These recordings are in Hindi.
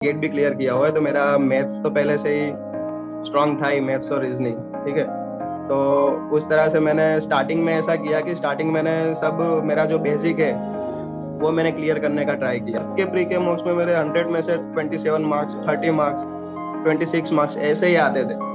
गेट भी क्लियर किया हुआ है, तो मेरा मैथ्स तो पहले से ही स्ट्रांग था ही, मैथ्स और रीजनिंग। ठीक है, तो उस तरह से मैंने स्टार्टिंग में ऐसा किया कि स्टार्टिंग मैंने सब मेरा जो बेसिक है वो मैंने क्लियर करने का ट्राई किया। के प्री के मॉक्स में मेरे 100 में से 27 मार्क्स, 30 मार्क्स, 26 मार्क्स ऐसे ही आते थे।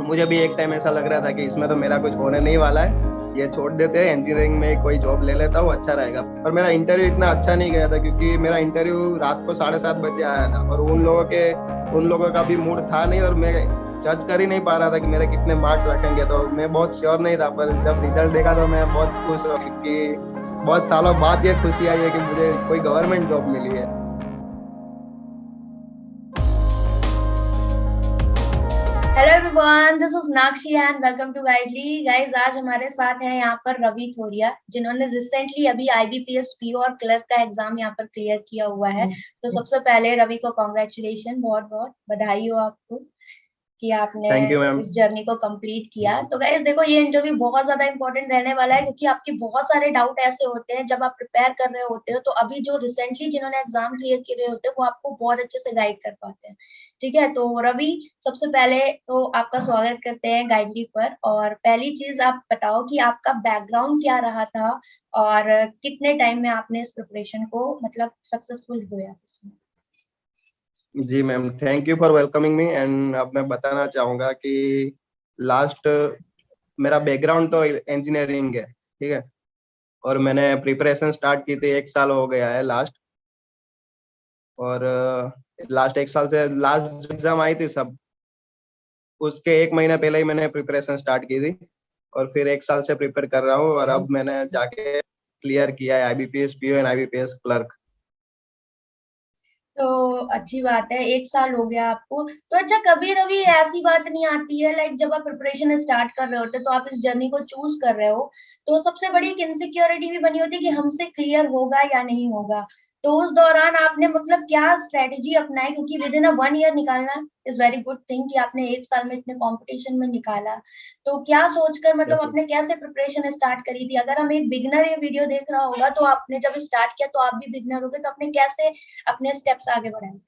मुझे भी एक टाइम ऐसा लग रहा था कि इसमें तो मेरा कुछ होने नहीं वाला है, ये छोड़ देते हैं, इंजीनियरिंग में कोई जॉब ले लेता हूँ, अच्छा रहेगा। पर मेरा इंटरव्यू इतना अच्छा नहीं गया था, क्योंकि मेरा इंटरव्यू रात को 7:30 बजे आया था, और उन लोगों का भी मूड था नहीं, और मैं जज कर ही नहीं पा रहा था कि मेरे कितने मार्क्स रखेंगे। तो मैं बहुत श्योर नहीं था, पर जब रिजल्ट देखा तो मैं बहुत खुश हुआ, क्योंकि बहुत सालों बाद ये खुशी आई है कि मुझे कोई गवर्नमेंट जॉब मिली है। Hello everyone, this is Meenakshi and welcome to Guidely guys. आज हमारे साथ हैं यहाँ पर रवि थोरिया, जिन्होंने रिसेंटली अभी आईबीपीएस पीओ और क्लर्क का एग्जाम यहाँ पर क्लियर किया हुआ है। तो सबसे पहले रवि को कॉन्ग्रेचुलेशन, बहुत बहुत बधाई हो आपको कि आपने थैंक यू मैम। इस जर्नी को कंप्लीट किया। तो गाइस देखो, ये इंटरव्यू बहुत ज्यादा इंपॉर्टेंट रहने वाला है, क्योंकि आपके बहुत सारे डाउट ऐसे होते हैं जब आप प्रिपेयर कर रहे होते हो। तो अभी जो रिसेंटली जिन्होंने एग्जाम क्लियर किए होते हैं वो आपको बहुत अच्छे से गाइड कर पाते हैं। ठीक है, तो रवि, सबसे पहले तो आपका स्वागत करते हैं गाइडली पर। और पहली चीज आप बताओ कि आपका बैकग्राउंड क्या रहा था और कितने टाइम में आपने इस प्रिपरेशन को मतलब सक्सेसफुल हुआ इसमें। जी ma'am, thank you for welcoming me. And अब मैं बताना चाहूँगा कि लास्ट मेरा बैकग्राउंड तो इंजीनियरिंग है। ठीक है, और मैंने प्रिपरेशन स्टार्ट की थी, 1 साल हो गया है लास्ट। और लास्ट 1 साल से लास्ट एग्जाम आई थी सब, उसके 1 महीना पहले ही मैंने प्रिपरेशन स्टार्ट की थी, और फिर 1 साल से प्रिपेयर कर रहा हूँ, और अब मैंने जाके क्लियर किया है IBPS PO and IBPS clerk. तो अच्छी बात है, 1 साल हो गया आपको। तो अच्छा, कभी रवि ऐसी बात नहीं आती है लाइक जब आप प्रिपरेशन स्टार्ट कर रहे होते तो आप इस जर्नी को चूज कर रहे हो, तो सबसे बड़ी एक इनसिक्योरिटी भी बनी होती है कि हमसे क्लियर होगा या नहीं होगा। तो उस दौरान आपने मतलब क्या स्ट्रेटेजी अपनाई, क्योंकि विद इन अ 1 ईयर निकालना इज वेरी गुड थिंग कि आपने 1 साल में इतने कंपटीशन में निकाला। तो क्या सोचकर मतलब यस। आपने कैसे प्रिपरेशन स्टार्ट करी थी? अगर हम एक बिगनर ये वीडियो देख रहा होगा तो आपने जब स्टार्ट किया तो आप भी बिगनर हो गए, तो आपने कैसे अपने स्टेप्स आगे बढ़ाए थे?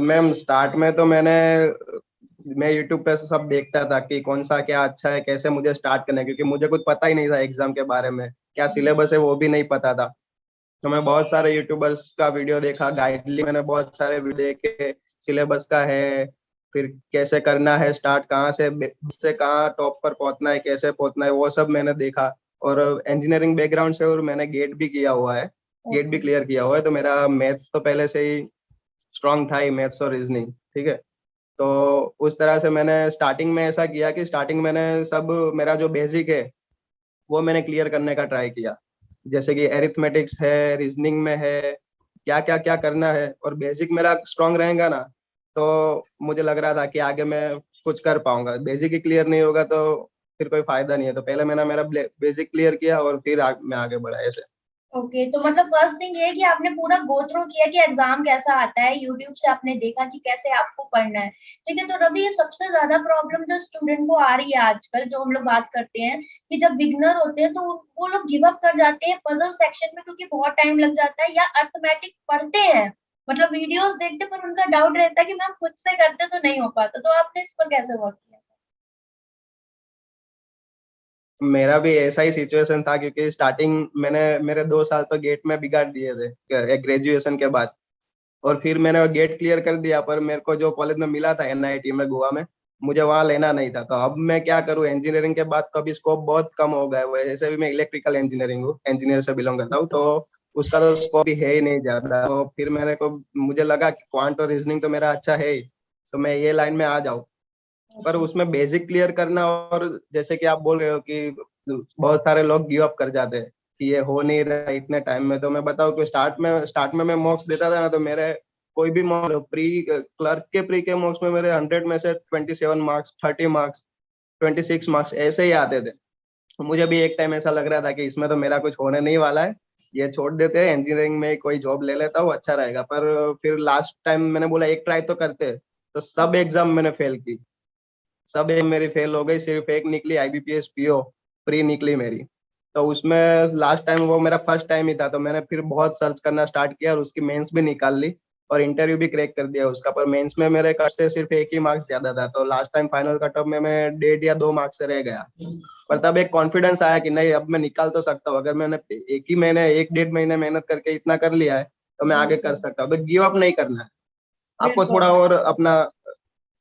मैम, स्टार्ट में तो मैं यूट्यूब पे से सब देखता था कि कौन सा क्या अच्छा है, कैसे मुझे स्टार्ट करना है, क्योंकि मुझे कुछ पता ही नहीं था एग्जाम के बारे में, क्या सिलेबस है वो भी नहीं पता था। तो मैं बहुत सारे यूट्यूबर्स का वीडियो देखा, गाइडली मैंने बहुत सारे वीडियो देखे, सिलेबस का है, फिर कैसे करना है स्टार्ट, कहाँ से कहाँ टॉप पर पहुंचना है, कैसे पहुंचना है, वो सब मैंने देखा। और इंजीनियरिंग बैकग्राउंड से, और मैंने गेट भी किया हुआ है, गेट भी ओके। क्लियर किया हुआ है, तो मेरा मैथ्स तो पहले से ही स्ट्रांग था ही, मैथ्स और रीजनिंग। ठीक है, तो उस तरह से मैंने स्टार्टिंग में ऐसा किया कि स्टार्टिंग मैंने सब मेरा जो बेसिक है वो मैंने क्लियर करने का ट्राई किया। जैसे कि एरिथमेटिक्स है, रीजनिंग में है, क्या क्या क्या करना है, और बेसिक मेरा स्ट्रांग रहेगा ना, तो मुझे लग रहा था कि आगे मैं कुछ कर पाऊंगा। बेसिक ही क्लियर नहीं होगा तो फिर कोई फायदा नहीं है, तो पहले मैंने मेरा बेसिक क्लियर किया, और फिर मैं आगे बढ़ा ऐसे। ओके, तो मतलब फर्स्ट थिंग ये है कि आपने पूरा गो थ्रू किया कि एग्जाम कैसा आता है, यूट्यूब से आपने देखा कि कैसे आपको पढ़ना है। ठीक है, तो रवि, ये सबसे ज्यादा प्रॉब्लम जो स्टूडेंट को आ रही है आजकल, जो हम लोग बात करते हैं कि जब बिगनर होते हैं तो वो लोग गिव अप कर जाते हैं पजल सेक्शन में, क्योंकि बहुत टाइम लग जाता है, या अर्थमेटिक पढ़ते हैं, मतलब वीडियोस देखते, पर उनका डाउट रहता है कि मैम खुद से करते तो नहीं हो पाता। तो आपने इस पर कैसे वर्क किया? मेरा भी ऐसा ही सिचुएशन था, क्योंकि स्टार्टिंग मैंने मेरे 2 साल तो गेट में बिगाड़ दिए थे ग्रेजुएशन के बाद, और फिर मैंने वो गेट क्लियर कर दिया, पर मेरे को जो कॉलेज में मिला था एनआईटी में गोवा में, मुझे वहां लेना नहीं था। तो अब मैं क्या करूँ, इंजीनियरिंग के बाद तो अभी स्कोप बहुत कम हो गया है। वैसे भी मैं इलेक्ट्रिकल इंजीनियरिंग हूँ, इंजीनियर से बिलोंग करता हूँ, तो उसका तो स्कोप ही है ही नहीं ज्यादा। तो फिर मुझे लगा कि क्वांट और रीजनिंग तो मेरा अच्छा है ही, तो मैं ये लाइन में आ जाऊँ। पर ओके। उसमें बेसिक क्लियर करना, और जैसे कि आप बोल रहे हो कि बहुत सारे लोग गिव अप कर जाते हैं कि ये हो नहीं रहा है इतने टाइम में, तो मैं बताऊं कि स्टार्ट में मैं मॉक्स देता था ना, तो मेरे कोई भी मॉक्स, प्री क्लर्क के प्री के मॉक्स में मेरे 100 में से 27 मार्क्स, 30 मार्क्स, 26 मार्क्स ऐसे ही आते थे। तो मुझे भी एक टाइम ऐसा लग रहा था कि इसमें तो मेरा कुछ होने नहीं वाला है, ये छोड़ देते हैं, इंजीनियरिंग में कोई जॉब ले लेता हूँ, अच्छा रहेगा। पर फिर लास्ट टाइम मैंने बोला एक ट्राई तो करते हैं, तो सब एग्जाम मैंने फेल की, सब एक मेरी फेल हो गई, सिर्फ एक निकली आईबीपीएस पीओ प्री निकली मेरी। तो उसमें लास्ट टाइम वो मेरा फर्स्ट टाइम ही था, तो मैंने फिर बहुत सर्च करना स्टार्ट किया, और उसकी मेंस भी निकाल ली। और इंटरव्यू भी क्रैक कर दिया उसका, पर मेंस में मेरे कट से सिर्फ एक ही मार्क्स ज्यादा था, तो last time final cut off में मैं 1.5 या 2 मार्क्स से रह गया। पर तब एक कॉन्फिडेंस आया कि नहीं, अब मैं निकाल तो सकता हूँ, अगर मैंने एक ही महीने 1 डेढ़ महीने मेहनत करके इतना कर लिया है तो मैं आगे कर सकता हूँ। तो गिव अप नहीं करना है, आपको बिल्कुल। थोड़ा और अपना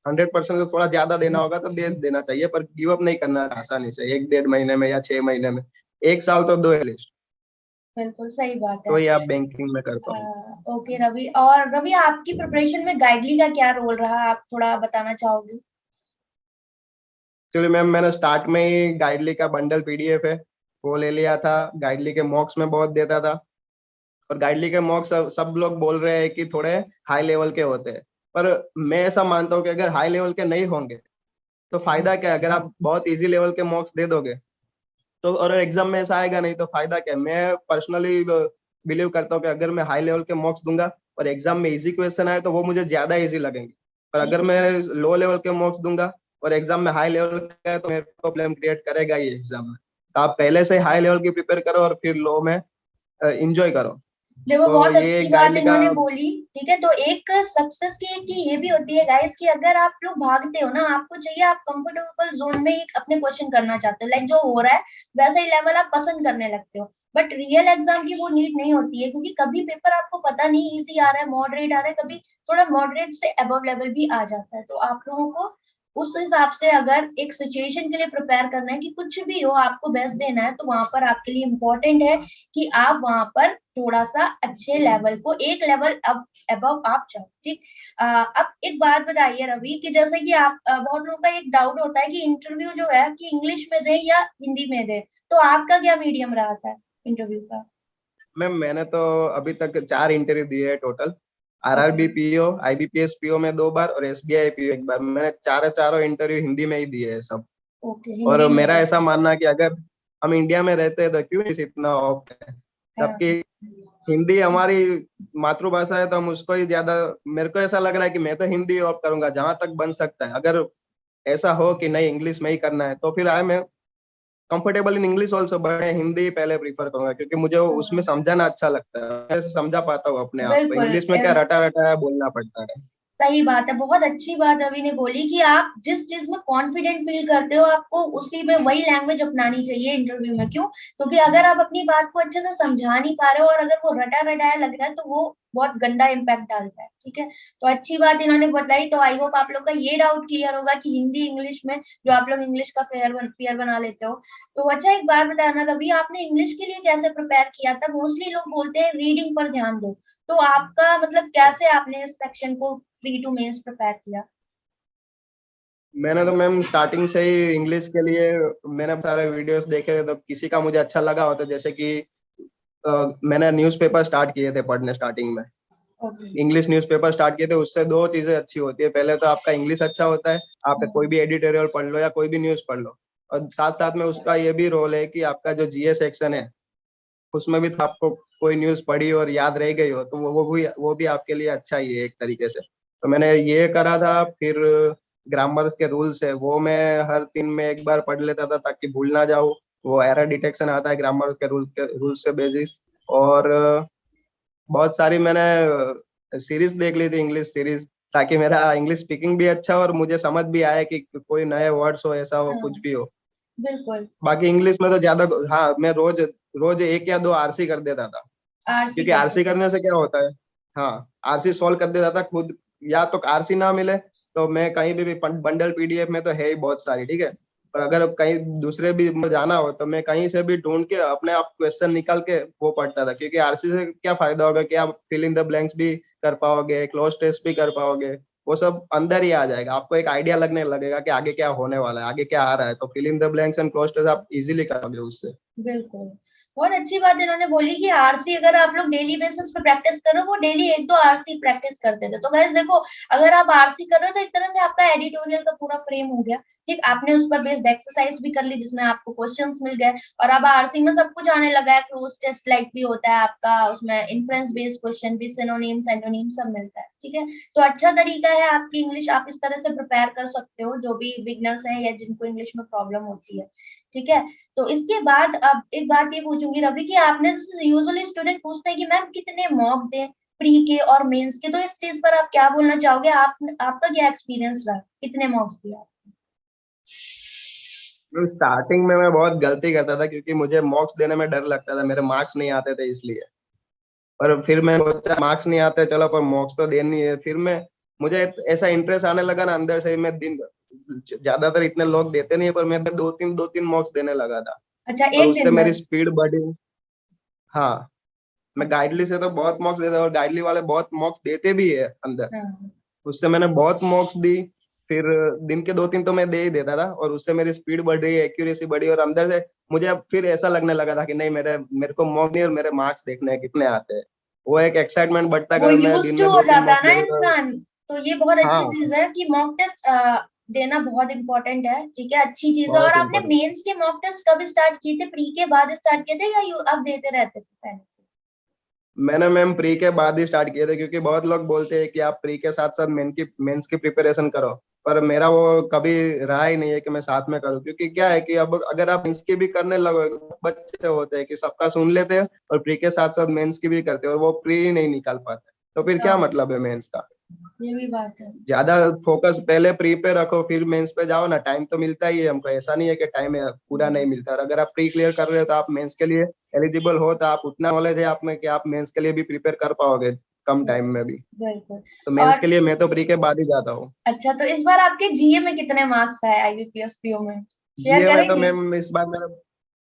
100% से थोड़ा ज्यादा देना होगा तो दे देना चाहिए, पर गिव अप नहीं करना है आसानी से 1 डेढ़ महीने में या 6 महीने में। 1 साल तो दो एटलीस्ट, बिल्कुल सही बात है। तो ये आप बैंकिंग में कर पाओगे। ओके रवि, और रवि आपकी प्रिपरेशन में गाइडली का क्या रोल रहा, आप थोड़ा बताना चाहोगे? एक्चुअली मैम मैंने स्टार्ट में ही गाइडली का बंडल पीडीएफ है वो ले लिया था। गाइडली के मॉक्स में बहुत देता था, और गाइडली के मॉक्स सब लोग बोल रहे हैं कि थोड़े हाई लेवल के होते हैं, पर मैं ऐसा मानता हूँ कि अगर हाई लेवल के नहीं होंगे तो फायदा क्या है? अगर आप बहुत इजी लेवल के मॉक्स दे दोगे तो और एग्जाम में ऐसा आएगा नहीं तो फायदा क्या है? मैं पर्सनली बिलीव करता हूँ कि अगर मैं हाई लेवल के मॉक्स दूंगा और एग्जाम में इजी क्वेश्चन आए तो वो मुझे ज्यादा इजी लगेंगे, पर अगर मैं लो लेवल के मॉक्स दूंगा और एग्जाम में हाई लेवल का है तो मेरे को प्रॉब्लम क्रिएट करेगा ही एग्जाम में। तो आप पहले से हाई लेवल की प्रिपेयर करो और फिर लो में इंजॉय करो। देखो तो बहुत ये अच्छी बात गाइडली का। इन्होंने बोली। ठीक है, तो एक सक्सेस की ये भी होती है गाइस कि अगर आप लोग भागते हो ना, आपको चाहिए, आप कंफर्टेबल जोन में एक अपने क्वेश्चन करना चाहते हो, लाइक जो हो रहा है वैसा ही लेवल आप पसंद करने लगते हो। बट रियल एग्जाम की वो नीड नहीं होती है, क्योंकि कभी पेपर आपको पता नहीं इजी आ रहा है, मॉडरेट आ रहा है, कभी थोड़ा मॉडरेट से अबव लेवल भी आ जाता है। तो आप लोगों को उस हिसाब से अगर एक सिचुएशन के लिए प्रिपेयर करना है कि कुछ भी हो आपको बेस्ट देना है, तो वहां पर आपके लिए इम्पोर्टेंट है कि आप वहां पर थोड़ा सा अच्छे लेवल को एक लेवल अब अबव आप जाओ। ठीक। अब एक बात बताइए रवि कि जैसे कि आप बहुत लोगों का एक डाउट होता है कि इंटरव्यू जो है कि इंग्लिश में दे या हिंदी में दे, तो आपका क्या मीडियम रहा था इंटरव्यू का? मैम मैंने तो अभी तक 4 इंटरव्यू दिए हैं total. Okay. RRB PO, IBPS PO में 2 बार और एसबीआई पीओ 1 बार। मैंने चारों इंटरव्यू हिंदी में ही दिए हैं सब। ओके, और हिंदी में मेरा दिया। ऐसा मानना है कि अगर हम इंडिया में रहते हैं तो क्यों इस इतना ऑफ है, हाँ। जबकि हिंदी हमारी मातृभाषा है तो हम उसको ही ज्यादा। मेरे को ऐसा लग रहा है कि मैं तो हिंदी ऑफ करूंगा जहां तक बन सकता है। अगर ऐसा हो कि नहीं इंग्लिश में ही करना है तो फिर आई मैं comfortable in English also, but Hindi पहले प्रीफर करूंगा क्योंकि मुझे उसमें हाँ, समझाना अच्छा लगता है, मैं समझा पाता हूँ अपने आप को। बिल्कुल। इंग्लिश में क्या रटा रटा बोलना पड़ता है। सही बात है, बहुत अच्छी बात रवि ने बोली कि आप जिस चीज में कॉन्फिडेंट फील करते हो आपको उसी में वही लैंग्वेज अपनानी चाहिए इंटरव्यू में। क्यों? क्योंकि अगर आप अपनी बात को अच्छे से समझा नहीं पा रहे हो और अगर वो रटा रटाया लग रहा है तो वो बहुत गंदा इम्पैक्ट डालता है। ठीक है, तो अच्छी बात इन्होंने बताई। तो आई होप आप लोग का ये डाउट क्लियर होगा कि हिंदी इंग्लिश में जो आप लोग इंग्लिश का फेयर बना लेते हो। तो अच्छा एक बात बताना रवि, आपने इंग्लिश के लिए कैसे प्रिपेयर किया था? मोस्टली लोग बोलते हैं रीडिंग पर ध्यान दो, तो आपका मतलब कैसे आपने इस सेक्शन को प्री टू मेंस प्रिपेयर किया? मैंने तो मैम स्टार्टिंग से ही इंग्लिश के लिए मैंने सारे वीडियोस देखे थे, तो किसी का मुझे अच्छा लगा होता, जैसे कि मैंने न्यूज़पेपर स्टार्ट किए थे पढ़ने स्टार्टिंग में। ओके। इंग्लिश न्यूज़पेपर स्टार्ट किए थे, उससे 2 चीजें अच्छी होती है। पहले तो आपका इंग्लिश अच्छा होता है, आप कोई भी एडिटोरियल पढ़ लो या कोई भी न्यूज़ पढ़ लो, और साथ साथ में उसका ये भी रोल है कि आपका जो जीए सेक्शन है उसमें भी तो आपको कोई न्यूज़ पढ़ी और याद रह गई हो तो वो भी आपके लिए अच्छा ही है एक तरीके से। तो मैंने ये करा था। फिर ग्रामर के रूल्स है वो मैं हर 3 में एक बार पढ़ लेता था ताकि भूल ना जाऊँ। वो एरर डिटेक्शन आता है ग्रामर के रूल से बेसिस। और बहुत सारी मैंने सीरीज देख ली थी, इंग्लिश सीरीज, ताकि मेरा इंग्लिश स्पीकिंग भी अच्छा हो और मुझे समझ भी आए कि कोई नए वर्ड्स हो, ऐसा हो, हाँ, कुछ भी हो। बिल्कुल। बाकी इंग्लिश में तो ज्यादा, हाँ मैं रोज रोज 1 या 2 आरसी कर देता था। आरसी क्योंकि करते आरसी थे। करने से क्या होता है, हाँ आरसी सॉल्व कर देता था खुद। या तो आरसी ना मिले तो मैं कहीं भी बंडल पीडीएफ में तो है ही बहुत सारी, ठीक है, पर अगर कहीं दूसरे भी में जाना हो तो मैं कहीं से भी ढूंढ के अपने आप क्वेश्चन निकाल के वो पढ़ता था। क्योंकि आरसी से क्या फायदा होगा कि आप फिल इन द ब्लैंक्स भी कर पाओगे, क्लोज टेस्ट भी कर पाओगे, वो सब अंदर ही आ जाएगा, आपको एक आइडिया लगने लगेगा कि आगे क्या होने वाला है, आगे क्या आ रहा है, तो fill in the blanks and cloze test आप इजीली करोगे उससे। बिल्कुल, बहुत अच्छी बात इन्होंने बोली कि आरसी अगर आप लोग डेली बेसिस पे प्रैक्टिस करो, वो डेली एक दो आरसी प्रैक्टिस करते थे। तो गाइस देखो, अगर आप आरसी कर रहे हो तो एक तरह से आपका एडिटोरियल का पूरा फ्रेम हो गया। ठीक, आपने उस पर बेस्ड एक्सरसाइज भी कर ली जिसमें आपको क्वेश्चंस मिल गए, और अब आरसी में सब कुछ आने लगा है, क्लोज टेस्ट लाइक भी होता है आपका, उसमें इन्फ्रेंस बेस्ड क्वेश्चन भी, सिनोनिम्स एंटोनिम सब मिलता है। ठीक है, तो अच्छा तरीका है आपकी इंग्लिश, आप इस तरह से प्रिपेयर कर सकते हो जो भी बिगनर्स हैं या जिनको इंग्लिश में प्रॉब्लम होती है। ठीक है, तो इसके बाद अब एक बात ये पूछूंगी रवि कि आपने यूजुअली स्टूडेंट पूछते हैं कि मैम कितने मॉक दें, प्री के और मेंस के, तो इस चीज पर आप क्या बोलना चाहोगे? आपका क्या एक्सपीरियंस रहा, कितने मार्क्स दिए आपने? स्टार्टिंग में मैं बहुत गलती करता था क्योंकि मुझे मॉक्स देने में डर लगता था, मेरे मार्क्स नहीं आते थे इसलिए। पर फिर मैं सोचा मार्क्स नहीं आते चलो पर मॉक्स तो देनी है। फिर मैं मुझे ऐसा इंटरेस्ट आने लगा ना अंदर से, मैं दिन ज्यादातर इतने लोग देते नहीं है पर मैं दो तीन मॉक्स देने लगा था अच्छा, और एक उससे दिन मेरी में? स्पीड बढ़ी। हाँ, मैं गाइडली से तो बहुत मॉक्स देता और गाइडली वाले बहुत मॉक्स देते भी है अंदर। हाँ, उससे मैंने बहुत मॉक्स दी। फिर दिन के दो तीन तो मैं दे ही देता था और उससे मेरी स्पीड बढ़ रही, एक्यूरेसी बढ़ी और अंदर से मुझे अब फिर ऐसा लगने लगा था कि नहीं, मेरे मेरे को मॉक नहीं और मेरे मार्क्स देखने हैं कितने आते हैं। वो एक एक्साइटमेंट बढ़ता है वो अगर मैं यूज दिन टू में हो दो तीन जाता है मॉक्स ना दे रहा हूँ तो। इंसान। तो ये बहुत अच्छी हाँ, चीज है कि मॉक टेस्ट देना बहुत इंपॉर्टेंट है, ठीक है, अच्छी चीज है। और बहुत आपने इम्पोर्टेंट। मेंस के मॉक टेस्ट कब स्टार्ट किए थे? प्री के बाद स्टार्ट किए थे या आप देते रहते थे पहले से? मैंने मैम प्री के बाद ही स्टार्ट किए थे क्योंकि बहुत लोग बोलते हैं कि आप प्री के साथ साथ मेंस की प्रिपरेशन करो। पर मेरा वो कभी रहा ही नहीं है कि मैं साथ में करूँ, क्योंकि क्या है कि अब अगर आप मेंस की भी करने लगोगे, बच्चे होते हैं कि सबका सुन लेते हैं और प्री के साथ साथ मेंस की भी करते हैं और वो प्री ही नहीं निकाल पाते, तो फिर क्या हाँ, मतलब है मेंस का। ये भी बात है। ज्यादा फोकस पहले प्री पे रखो फिर मेंस पे जाओ ना, टाइम तो मिलता ही है हमको, ऐसा नहीं है कि टाइम पूरा नहीं मिलता। और अगर आप प्री क्लियर कर रहे हो तो आप मेंस के लिए एलिजिबल हो, तो आप उतना नॉलेज है आप में कि आप मेंस के लिए भी प्रिपेयर कर पाओगे कम टाइम में भी। बिल्कुल। तो मेंस और के लिए मैं तो प्री के बाद ही जाता हूँ। अच्छा, तो इस बार आपके जीए में कितने मार्क्स आए, आईबीपीएस पीओ में, शेयर जीए में तो करेंगे? मैम इस बार मेरा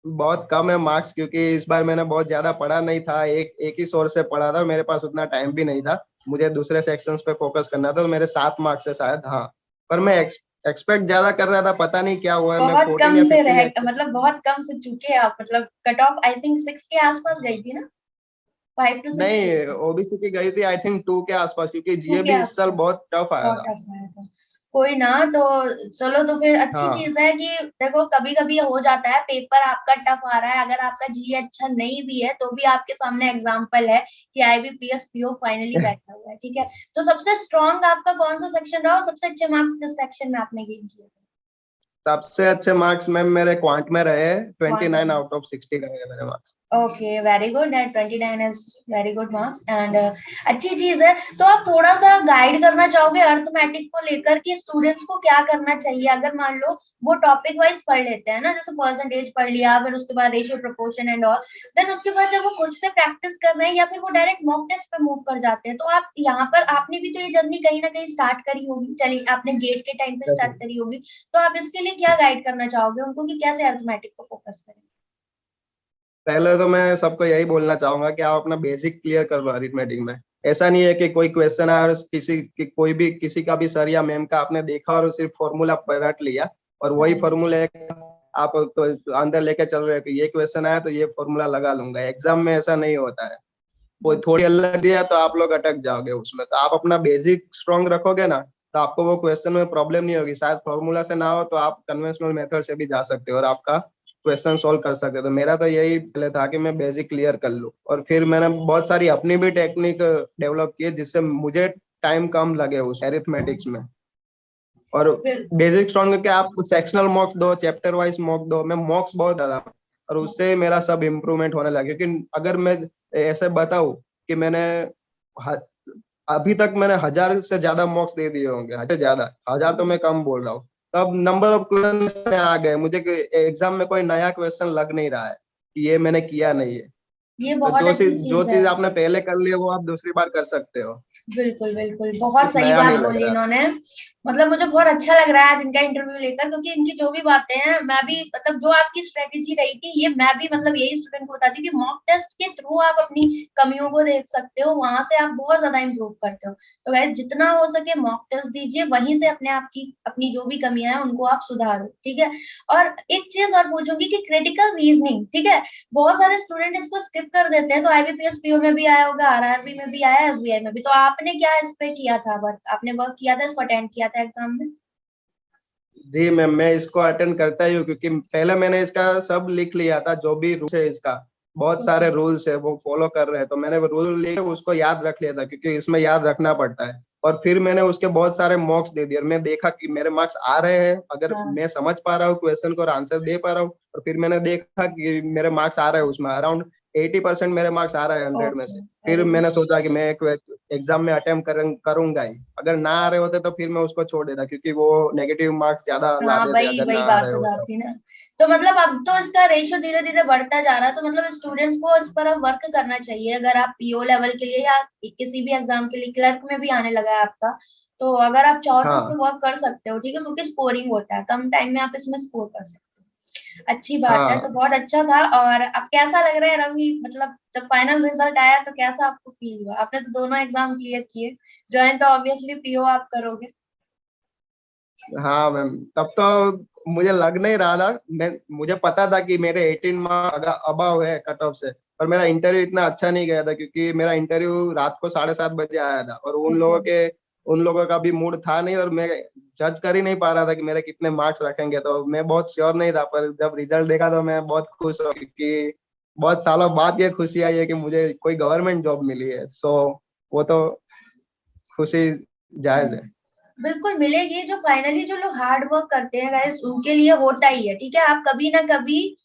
बहुत कम है मार्क्स, क्योंकि इस बार मैंने बहुत ज्यादा पढ़ा नहीं था, एक ही सोर्स से पढ़ा था, मेरे पास उतना टाइम भी नहीं था, मुझे दूसरे सेक्शंस पे फोकस करना था, तो मेरे 7 मार्क्स है शायद। हाँ, पर मैं एक्सपेक्ट ज्यादा कर रहा था, पता नहीं क्या हुआ है, मैं बहुत 14 कम या से 15 रह, एक्सपेक्ट। मतलब बहुत कम से चूके आप, मतलब कट ऑफ आई थिंक 6 के आसपास गई थी ना? 5 to 6 गई नहीं, थी? ओबीसी की गई थी आई थिंक 2 के आसपास, क्योंकि 2 जीए के भी इस साल आसपास? बहुत टफ आया बहुत था। टफ आया था। कोई ना, तो चलो, तो फिर अच्छी हाँ, चीज है कि देखो कभी कभी हो जाता है पेपर आपका टफ आ रहा है, अगर आपका जीए अच्छा नहीं भी है तो भी आपके सामने एग्जांपल है कि आईबीपीएस पीओ फाइनली बैठा हुआ है, ठीक है। तो सबसे स्ट्रांग आपका कौन सा सेक्शन रहा और सबसे अच्छे मार्क्स किस सेक्शन में आपने गेन किए थे? सबसे अच्छे मार्क्स मैम मेरे क्वांट में रहे, Quant 29 में? आउट ऑफ 60 रहे मेरे marks. Okay, very good, that 29 is very good marks and अच्छी चीज है। तो आप थोड़ा सा गाइड करना चाहोगे अर्थमेटिक को लेकर कि स्टूडेंट्स को क्या करना चाहिए? अगर मान लो वो टॉपिक वाइज पढ़ लेते हैं ना, जैसे परसेंटेज पढ़ लिया, फिर उसके बाद ratio proportion and all, then उसके बाद जब वो खुद से प्रैक्टिस कर रहे हैं या फिर वो डायरेक्ट मॉक टेस्ट पे मूव कर जाते हैं, तो आप यहाँ पर, आपने भी तो ये जर्नी कहीं ना कहीं स्टार्ट करी होगी, चलिए आपने गेट के टाइम पे स्टार्ट करी होगी, तो आप इसके लिए क्या गाइड करना चाहोगे उनको कि कैसे अर्थमेटिक को फोकस करें? पहले तो मैं सबको यही बोलना चाहूंगा कि आप अपना बेसिक क्लियर कर लो अरिथमेटिक में। ऐसा नहीं है कि कोई क्वेश्चन है और कोई भी किसी का भी सर या मैम का आपने देखा और सिर्फ फॉर्मूला रट लिया और वही हाँ, फॉर्मूला आप तो अंदर लेके चल रहे हो कि ये क्वेश्चन आया तो ये फॉर्मूला लगा लूंगा। एग्जाम में ऐसा नहीं होता है, कोई थोड़ी अलग दिया तो आप लोग अटक जाओगे उसमें। तो आप अपना बेसिक स्ट्रॉन्ग रखोगे ना तो आपको वो क्वेश्चन में प्रॉब्लम नहीं होगी। शायद फॉर्मूला से ना हो तो आप कन्वेंशनल मेथड से भी जा सकते हो और आपका क्वेश्चन सोल्व कर सकते हो। तो मेरा तो यही पहले था कि मैं बेसिक क्लियर कर लूँ और फिर मैंने बहुत सारी अपनी भी टेक्निक डेवलप की जिससे मुझे टाइम कम लगे उस एरिथमेटिक्स में। और फिर बेसिक स्ट्रॉन्ग के आप सेक्शनल मॉक्स दो, चैप्टर वाइज मॉक दो, मैं मॉक्स बहुत ज्यादा और उससे मेरा सब इम्प्रूवमेंट होने लगा। क्योंकि अगर मैं ऐसे बताऊं कि ह- अभी तक मैंने 1000 से ज्यादा मॉक्स दे दिए होंगे, 1000 से ज्यादा, 1000 तो मैं कम बोल रहा हूँ। तब नंबर ऑफ क्वेश्चन आ गए मुझे कि एग्जाम में कोई नया क्वेश्चन लग नहीं रहा है कि ये मैंने किया नहीं है। ये तो बहुत अच्छी जो चीज है। चीज आपने पहले कर ली है वो आप दूसरी बार कर सकते हो, बिल्कुल बिल्कुल, बहुत कुछ सही नया बात नहीं लग बोली रहा। इन्होंने। मतलब मुझे बहुत अच्छा लग रहा है आज इनका इंटरव्यू लेकर, क्योंकि इनकी जो भी बातें हैं, मैं भी, मतलब जो आपकी स्ट्रेटेजी रही थी, ये मैं भी मतलब यही स्टूडेंट को बताती हूँ कि मॉक टेस्ट के थ्रू आप अपनी कमियों को देख सकते हो, वहां से आप बहुत ज्यादा इंप्रूव करते हो। तो गाइस, जितना हो सके मॉक टेस्ट दीजिए, वहीं से अपने आप की अपनी जो भी कमियां हैं उनको आप सुधारो, ठीक है। और एक चीज और पूछूंगी कि क्रिटिकल रीजनिंग, ठीक है, बहुत सारे स्टूडेंट इसको स्किप कर देते हैं, तो आईबीपीएस पीओ में भी आया होगा, आरआरबी में भी आया, एसबीआई में भी, तो आपने क्या इस पे किया था वर्क? आपने वर्क किया था, इसको अटेंड किया था एग्जाम में? जी मैम, मैं इसको अटेंड करता ही हूँ क्योंकि पहले मैंने इसका सब लिख लिया था, जो भी रूल्स है इसका, बहुत ओके। सारे रूल्स है वो फॉलो कर रहे हैं, तो मैंने वो रूल लिखे उसको याद रख लिया था क्योंकि इसमें याद रखना पड़ता है। और फिर मैंने उसके बहुत सारे मॉक्स दे दिए और मैं देखा कि मेरे मार्क्स आ रहे हैं, अगर हाँ, मैं समझ पा रहा हूँ क्वेश्चन को और आंसर दे पा रहा हूँ, और फिर मैंने देखा कि मेरे मार्क्स आ रहे हैं उसमें अराउंड 80% मेरे मार्क्स आ रहे हैं 100 में से। फिर वेरी मैंने सोचा कि मैं एक एग्जाम में अटेम्प्ट करूंगा ही, अगर ना आ रहे होते तो फिर मैं उसको छोड़ देता, क्योंकि वो नेगेटिव मार्क्स ज्यादा ला हाँ, देते वही अगर ना वही आ बात रहे हो होते। जाती ना। तो मतलब अब तो इसका रेशियो धीरे धीरे बढ़ता जा रहा है, तो मतलब स्टूडेंट्स को इस पर अब वर्क करना चाहिए। अगर आप पीओ लेवल के लिए या किसी भी एग्जाम के लिए, क्लर्क में भी आने लगा है आपका, तो अगर आप चाहो तो उस पर हाँ वर्क कर सकते हो, ठीक है, क्योंकि स्कोरिंग होता है, कम टाइम में आप इसमें स्कोर कर सकते हो। अच्छी बात है, तो हाँ। बहुत अच्छा था। और अब कैसा लग रहा है रवि, मतलब जब फाइनल रिजल्ट आया तो कैसा आपको फील हुआ? आपने तो दोनों एग्जाम क्लियर किए, ज्वाइन तो ऑब्वियसली पीओ आप करोगे। हाँ मैम, तब तो मुझे लग नहीं रहा था। मुझे पता था कि मेरे 18 मार्क्स अबव है कट ऑफ से, पर मेरा इंटरव्यू इतना अच्छा नहीं गया था, क्योंकि मेरा इंटरव्यू रात को 7:30 बजे आया था, और ओके। उन लोगों का भी मूड था नहीं, और मैं जज कर ही नहीं पा रहा था कि मेरे कितने मार्क्स रखेंगे, तो मैं बहुत श्योर नहीं था। पर जब रिजल्ट देखा तो मैं बहुत खुश हुआ, क्योंकि बहुत सालों बाद ये खुशी आई है कि मुझे कोई गवर्नमेंट जॉब मिली है। सो वो तो खुशी जायज है। बिल्कुल मिलेगी। जो फाइनली जो लोग हार्ड वर्क करते हैं गाइस, उनके लिए होता ही है, ठीक है। आप कभी ना कभी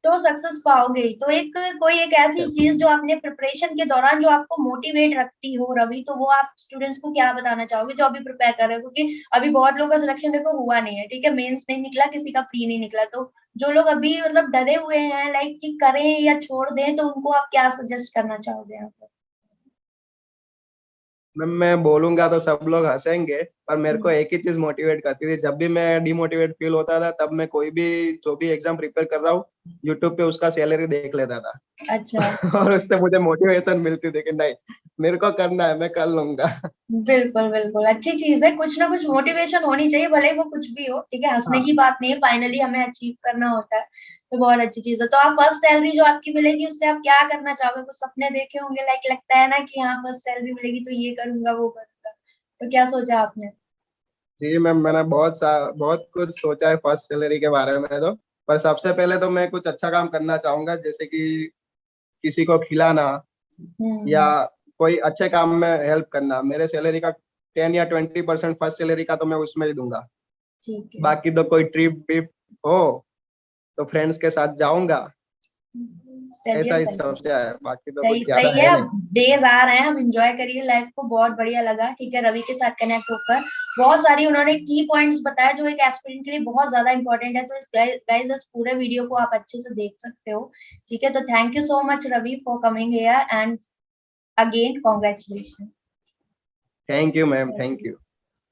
तो सक्सेस पाओगे ही। तो एक कोई एक ऐसी Yes. चीज जो आपने प्रिपरेशन के दौरान जो आपको मोटिवेट रखती हो रवि, तो वो आप स्टूडेंट्स को क्या बताना चाहोगे जो अभी प्रिपेयर कर रहे हो? क्योंकि अभी बहुत लोगों का सिलेक्शन देखो हुआ नहीं है, ठीक है, मेंस नहीं निकला, किसी का प्री नहीं निकला, तो जो लोग अभी मतलब डरे हुए हैं लाइक कि करें या छोड़ दें, तो उनको आप क्या सजेस्ट करना चाहोगे यहाँ पर? मैं बोलूंगा तो सब लोग हंसेंगे, पर मेरे को हम्म, एक ही चीज मोटिवेट करती थी। जब भी मैं डिमोटिवेट फील होता था, तब मैं कोई भी जो भी एग्जाम प्रिपेयर कर रहा हूँ, यूट्यूब पे उसका सैलरी देख लेता था। अच्छा। और उससे मुझे मोटिवेशन मिलती थी कि नहीं, मेरे को करना है, मैं कर लूंगा। बिल्कुल बिल्कुल, अच्छी चीज है, कुछ ना कुछ मोटिवेशन होनी चाहिए, भले ही वो कुछ भी हो, ठीक है, हंसने की हाँ बात नहीं है, फाइनली हमें अचीव करना होता है। तो बहुत अच्छी चीज है। तो आप फर्स्ट सैलरी जो आपकी मिलेगी उससे आप क्या करना चाहोगे? कुछ सपने देखे होंगे, लाइक लगता है ना कि हाँ फर्स्ट सैलरी मिलेगी तो ये करूंगा वो करूंगा, तो क्या सोचा आपने? जी मैम, मैंने बहुत कुछ सोचा है फर्स्ट सैलरी के बारे में तो। पर सबसे पहले तो मैं कुछ अच्छा काम करना चाहूंगा, जैसे कि किसी को खिलाना, या हम्म। कोई अच्छे काम में हेल्प करना। मेरे सैलरी का 10 या 20% फर्स्ट सैलरी का तो मैं उसमें ही दूंगा। ठीक है। बाकी तो कोई ट्रिप विप हो तो फ्रेंड्स के साथ जाऊंगा। चलिए ऐसा ही सही है। सोचा है, बाकी तो कुछ सही ज्यादा सही है। है अब नहीं। डेज आ रहे हैं, अब एंजॉय करिए लाइफ को, बहुत बढ़िया लगा, ठीक है, रवि के साथ कनेक्ट होकर। बहुत सारी उन्होंने की पॉइंट्स बताया जो एक एस्पिरेंट के लिए बहुत ज्यादा इंपॉर्टेंट है। तो इस गाइस इस पूरे वीडियो को आप अच्छे से देख सकते हो, ठीक है। तो thank you so much Ravi for coming here, and again congratulation. Thank you ma'am, thank you.